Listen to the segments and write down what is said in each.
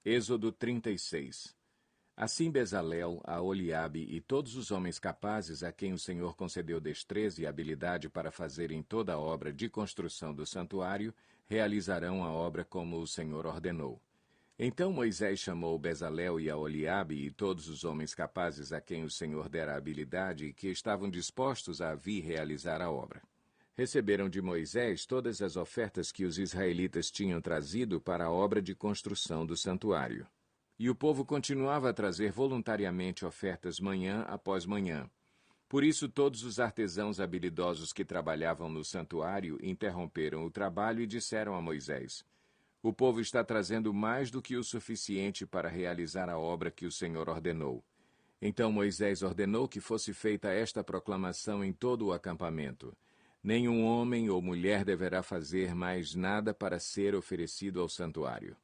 Êxodo 36. Assim Bezalel, Aholiabe e todos os homens capazes a quem o Senhor concedeu destreza e habilidade para fazerem toda a obra de construção do santuário, realizarão a obra como o Senhor ordenou. Então Moisés chamou Bezalel e Aholiabe e todos os homens capazes a quem o Senhor dera habilidade e que estavam dispostos a vir realizar a obra. Receberam de Moisés todas as ofertas que os israelitas tinham trazido para a obra de construção do santuário. E o povo continuava a trazer voluntariamente ofertas manhã após manhã. Por isso todos os artesãos habilidosos que trabalhavam no santuário interromperam o trabalho e disseram a Moisés: O povo está trazendo mais do que o suficiente para realizar a obra que o Senhor ordenou. Então Moisés ordenou que fosse feita esta proclamação em todo o acampamento: Nenhum homem ou mulher deverá fazer mais nada para ser oferecido ao santuário.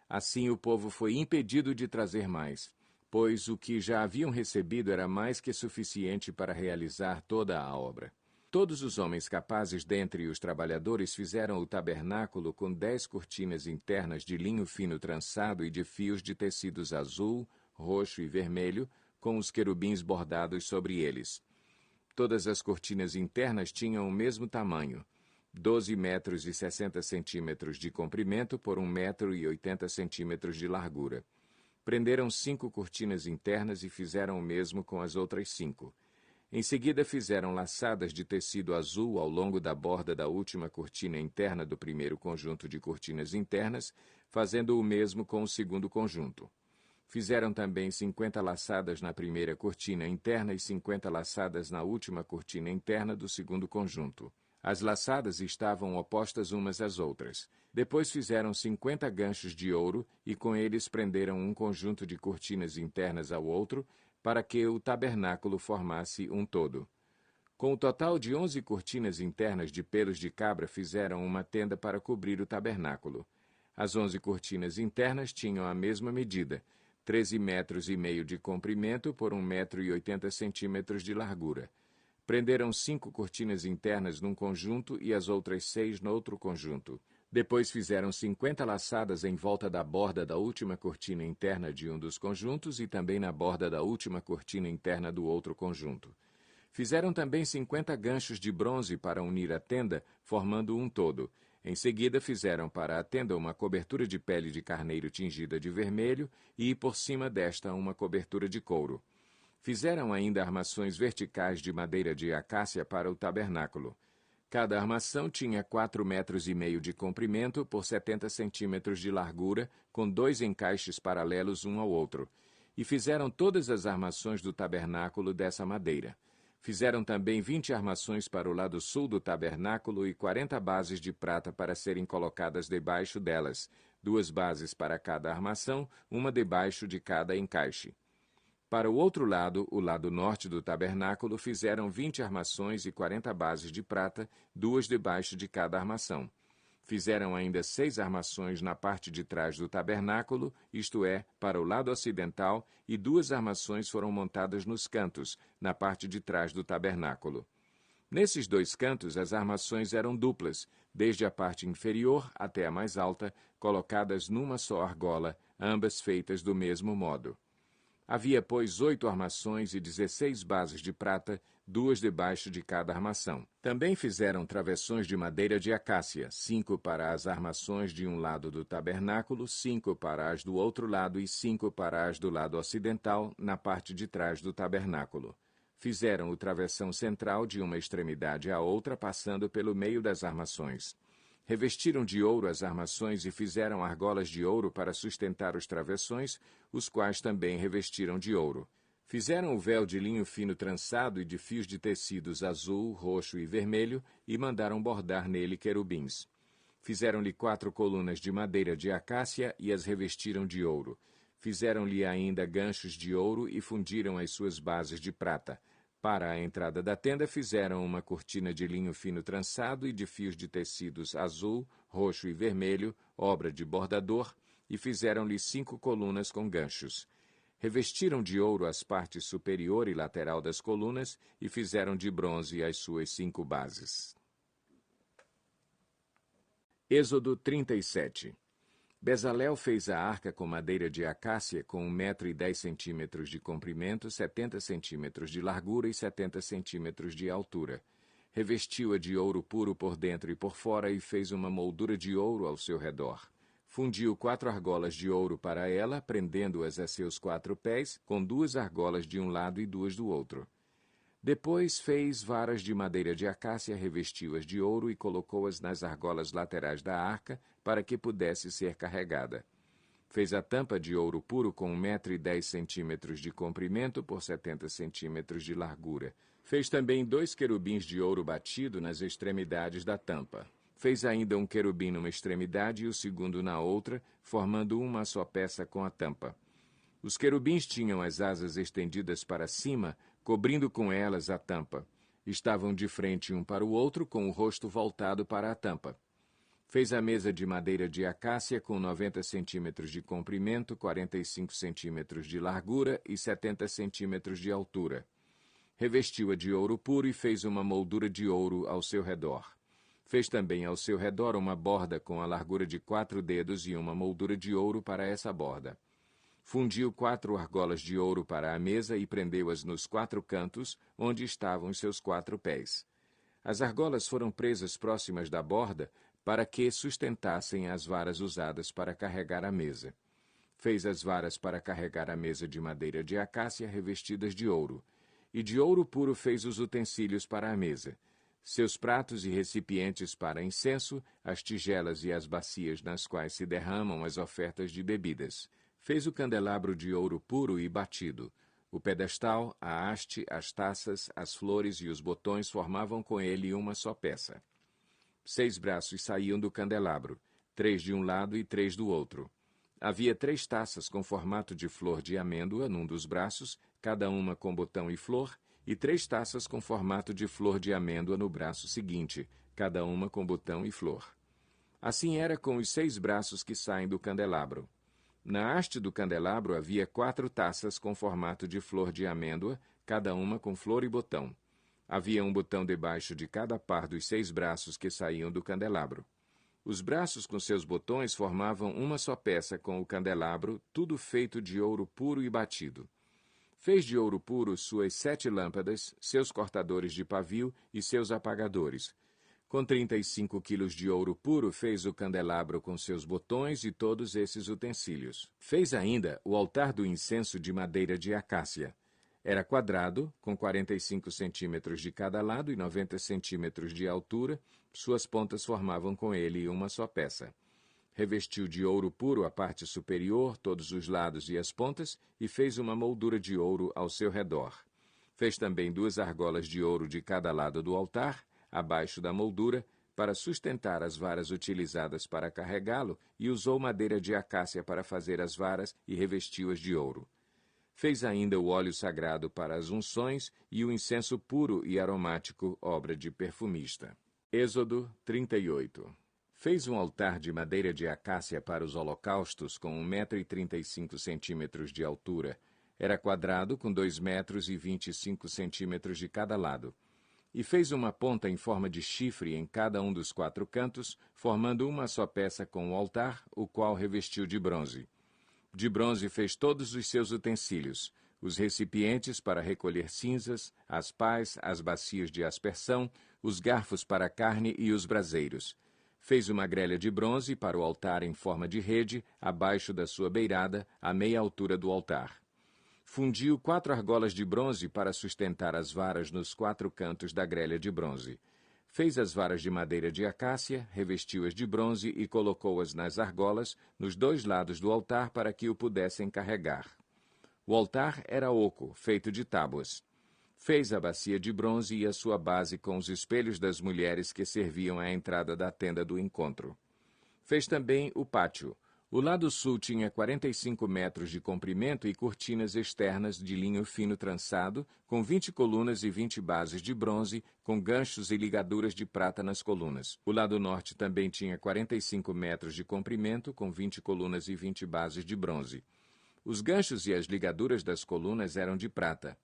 Assim o povo foi impedido de trazer mais, pois o que já haviam recebido era mais que suficiente para realizar toda a obra. Todos os homens capazes dentre os trabalhadores fizeram o tabernáculo com 10 cortinas internas de linho fino trançado e de fios de tecidos azul, roxo e vermelho, com os querubins bordados sobre eles. Todas as cortinas internas tinham o mesmo tamanho, 12 metros e 60 centímetros de comprimento por 1 metro e 80 centímetros de largura. Prenderam 5 cortinas internas e fizeram o mesmo com as outras 5. Em seguida fizeram laçadas de tecido azul ao longo da borda da última cortina interna do primeiro conjunto de cortinas internas, fazendo o mesmo com o segundo conjunto. Fizeram também 50 laçadas na primeira cortina interna e 50 laçadas na última cortina interna do segundo conjunto. As laçadas estavam opostas umas às outras. Depois fizeram 50 ganchos de ouro e com eles prenderam um conjunto de cortinas internas ao outro, para que o tabernáculo formasse um todo. Com o total de 11 cortinas internas de pelos de cabra fizeram uma tenda para cobrir o tabernáculo. As 11 cortinas internas tinham a mesma medida, 13 metros e meio de comprimento por 1 metro e 80 centímetros de largura. Prenderam 5 cortinas internas num conjunto e as outras 6 no outro conjunto. Depois fizeram 50 laçadas em volta da borda da última cortina interna de um dos conjuntos e também na borda da última cortina interna do outro conjunto. Fizeram também 50 ganchos de bronze para unir a tenda, formando um todo. Em seguida fizeram para a tenda uma cobertura de pele de carneiro tingida de vermelho e, por cima desta, uma cobertura de couro. Fizeram ainda armações verticais de madeira de acácia para o tabernáculo. Cada armação tinha 4 metros e meio de comprimento por 70 centímetros de largura, com 2 encaixes paralelos um ao outro. E fizeram todas as armações do tabernáculo dessa madeira. Fizeram também 20 armações para o lado sul do tabernáculo e 40 bases de prata para serem colocadas debaixo delas, 2 bases para cada armação, uma debaixo de cada encaixe. Para o outro lado, o lado norte do tabernáculo, fizeram 20 armações e 40 bases de prata, 2 debaixo de cada armação. Fizeram ainda 6 armações na parte de trás do tabernáculo, isto é, para o lado ocidental, e 2 armações foram montadas nos cantos, na parte de trás do tabernáculo. Nesses 2 cantos, as armações eram duplas, desde a parte inferior até a mais alta, colocadas numa só argola, ambas feitas do mesmo modo. Havia, pois, 8 armações e 16 bases de prata, 2 debaixo de cada armação. Também fizeram travessões de madeira de acácia, 5 para as armações de um lado do tabernáculo, 5 para as do outro lado e 5 para as do lado ocidental, na parte de trás do tabernáculo. Fizeram o travessão central de uma extremidade à outra, passando pelo meio das armações. Revestiram de ouro as armações e fizeram argolas de ouro para sustentar os travessões, os quais também revestiram de ouro. Fizeram o véu de linho fino trançado e de fios de tecidos azul, roxo e vermelho e mandaram bordar nele querubins. Fizeram-lhe 4 colunas de madeira de acácia e as revestiram de ouro. Fizeram-lhe ainda ganchos de ouro e fundiram as suas bases de prata. Para a entrada da tenda fizeram uma cortina de linho fino trançado e de fios de tecidos azul, roxo e vermelho, obra de bordador, e fizeram-lhe 5 colunas com ganchos. Revestiram de ouro as partes superior e lateral das colunas e fizeram de bronze as suas 5 bases. Êxodo 37. Bezalel fez a arca com madeira de acácia com 1,10 m de comprimento, 70 centímetros de largura e 70 centímetros de altura. Revestiu-a de ouro puro por dentro e por fora e fez uma moldura de ouro ao seu redor. Fundiu 4 argolas de ouro para ela, prendendo-as a seus 4 pés, com 2 argolas de um lado e 2 do outro. Depois fez varas de madeira de acácia, revestiu-as de ouro e colocou-as nas argolas laterais da arca, para que pudesse ser carregada. Fez a tampa de ouro puro com 1,10 m de comprimento por 70 centímetros de largura. Fez também 2 querubins de ouro batido nas extremidades da tampa. Fez ainda um querubim numa extremidade e o segundo na outra, formando uma só peça com a tampa. Os querubins tinham as asas estendidas para cima, cobrindo com elas a tampa. Estavam de frente um para o outro, com o rosto voltado para a tampa. Fez a mesa de madeira de acácia com 90 centímetros de comprimento, 45 centímetros de largura e 70 centímetros de altura. Revestiu-a de ouro puro e fez uma moldura de ouro ao seu redor. Fez também ao seu redor uma borda com a largura de 4 dedos e uma moldura de ouro para essa borda. Fundiu 4 argolas de ouro para a mesa e prendeu-as nos 4 cantos, onde estavam os seus 4 pés. As argolas foram presas próximas da borda para que sustentassem as varas usadas para carregar a mesa. Fez as varas para carregar a mesa de madeira de acácia revestidas de ouro. E de ouro puro fez os utensílios para a mesa, seus pratos e recipientes para incenso, as tigelas e as bacias nas quais se derramam as ofertas de bebidas. Fez o candelabro de ouro puro e batido. O pedestal, a haste, as taças, as flores e os botões formavam com ele uma só peça. 6 braços saíam do candelabro, 3 de um lado e 3 do outro. Havia 3 taças com formato de flor de amêndoa num dos braços, cada uma com botão e flor, e 3 taças com formato de flor de amêndoa no braço seguinte, cada uma com botão e flor. Assim era com os 6 braços que saem do candelabro. Na haste do candelabro havia 4 taças com formato de flor de amêndoa, cada uma com flor e botão. Havia um botão debaixo de cada par dos 6 braços que saíam do candelabro. Os braços com seus botões formavam uma só peça com o candelabro, tudo feito de ouro puro e batido. Fez de ouro puro suas 7 lâmpadas, seus cortadores de pavio e seus apagadores. Com 35 quilos de ouro puro fez o candelabro com seus botões e todos esses utensílios. Fez ainda o altar do incenso de madeira de acácia. Era quadrado, com 45 centímetros de cada lado e 90 centímetros de altura, suas pontas formavam com ele uma só peça. Revestiu de ouro puro a parte superior, todos os lados e as pontas, e fez uma moldura de ouro ao seu redor. Fez também 2 argolas de ouro de cada lado do altar, abaixo da moldura, para sustentar as varas utilizadas para carregá-lo, e usou madeira de acácia para fazer as varas e revestiu-as de ouro. Fez ainda o óleo sagrado para as unções e o incenso puro e aromático, obra de perfumista. Êxodo 38. Fez um altar de madeira de acácia para os holocaustos com 1,35 m de altura. Era quadrado com 2,25 m de cada lado. E fez uma ponta em forma de chifre em cada um dos 4 cantos, formando uma só peça com o altar, o qual revestiu de bronze. De bronze fez todos os seus utensílios, os recipientes para recolher cinzas, as pás, as bacias de aspersão, os garfos para a carne e os braseiros. Fez uma grelha de bronze para o altar em forma de rede, abaixo da sua beirada, à meia altura do altar. Fundiu 4 argolas de bronze para sustentar as varas nos 4 cantos da grelha de bronze. Fez as varas de madeira de acácia, revestiu-as de bronze e colocou-as nas argolas, nos 2 lados do altar, para que o pudessem carregar. O altar era oco, feito de tábuas. Fez a bacia de bronze e a sua base com os espelhos das mulheres que serviam à entrada da tenda do encontro. Fez também o pátio. O lado sul tinha 45 metros de comprimento e cortinas externas de linho fino trançado, com 20 colunas e 20 bases de bronze, com ganchos e ligaduras de prata nas colunas. O lado norte também tinha 45 metros de comprimento, com 20 colunas e 20 bases de bronze. Os ganchos e as ligaduras das colunas eram de prata.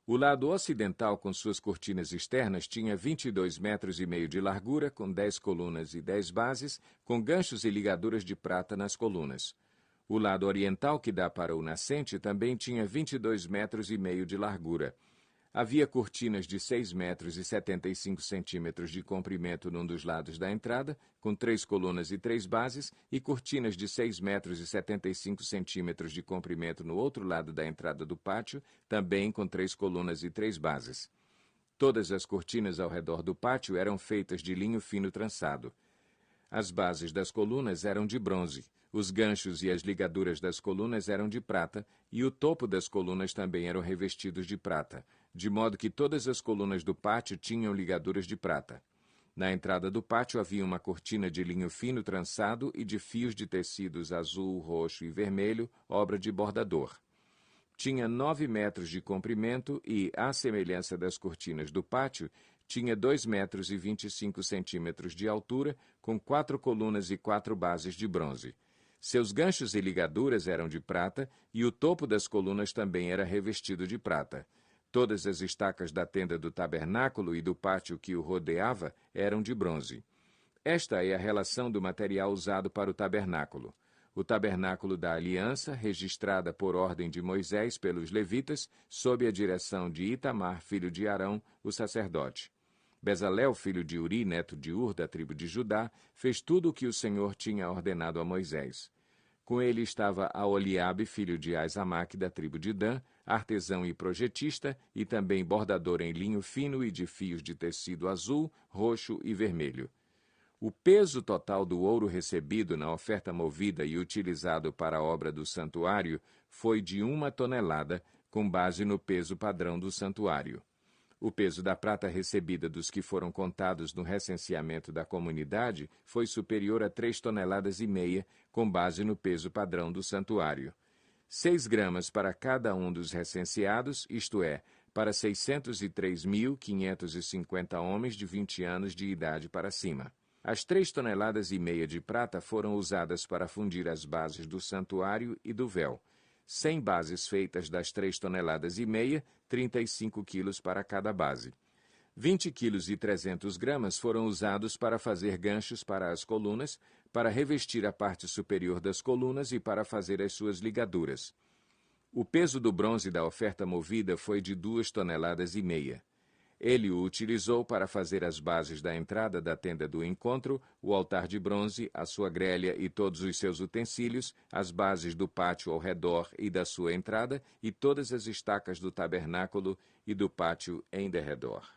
O lado ocidental, com suas cortinas externas, tinha 22,5 metros de largura, com 10 colunas e 10 bases, com ganchos e ligaduras de prata nas colunas. O lado oriental, que dá para o nascente, também tinha 22,5 metros de largura. Havia cortinas de 6,75 metros de comprimento num dos lados da entrada, com 3 colunas e 3 bases, e cortinas de 6,75 metros de comprimento no outro lado da entrada do pátio, também com 3 colunas e 3 bases. Todas as cortinas ao redor do pátio eram feitas de linho fino trançado. As bases das colunas eram de bronze, os ganchos e as ligaduras das colunas eram de prata, e o topo das colunas também eram revestidos de prata, de modo que todas as colunas do pátio tinham ligaduras de prata. Na entrada do pátio havia uma cortina de linho fino trançado e de fios de tecidos azul, roxo e vermelho, obra de bordador. Tinha 9 metros de comprimento e, à semelhança das cortinas do pátio, tinha 2,25 metros de altura, com 4 colunas e 4 bases de bronze. Seus ganchos e ligaduras eram de prata, e o topo das colunas também era revestido de prata. Todas as estacas da tenda do tabernáculo e do pátio que o rodeava eram de bronze. Esta é a relação do material usado para o tabernáculo. O tabernáculo da aliança, registrada por ordem de Moisés pelos levitas, sob a direção de Itamar, filho de Arão, o sacerdote. Bezalel, filho de Uri, neto de Ur, da tribo de Judá, fez tudo o que o Senhor tinha ordenado a Moisés. Com ele estava Aholiabe, filho de Aizamaque, da tribo de Dan, artesão e projetista, e também bordador em linho fino e de fios de tecido azul, roxo e vermelho. O peso total do ouro recebido na oferta movida e utilizado para a obra do santuário foi de 1 tonelada, com base no peso padrão do santuário. O peso da prata recebida dos que foram contados no recenseamento da comunidade foi superior a 3,5 toneladas, com base no peso padrão do santuário. 6 gramas para cada um dos recenseados, isto é, para 603.550 homens de 20 anos de idade para cima. As 3,5 toneladas de prata foram usadas para fundir as bases do santuário e do véu. 100 bases feitas das 3,5 toneladas, 35 quilos para cada base. 20 quilos e 300 gramas foram usados para fazer ganchos para as colunas, para revestir a parte superior das colunas e para fazer as suas ligaduras. O peso do bronze da oferta movida foi de 2,5 toneladas. Ele o utilizou para fazer as bases da entrada da tenda do encontro, o altar de bronze, a sua grelha e todos os seus utensílios, as bases do pátio ao redor e da sua entrada, e todas as estacas do tabernáculo e do pátio em derredor.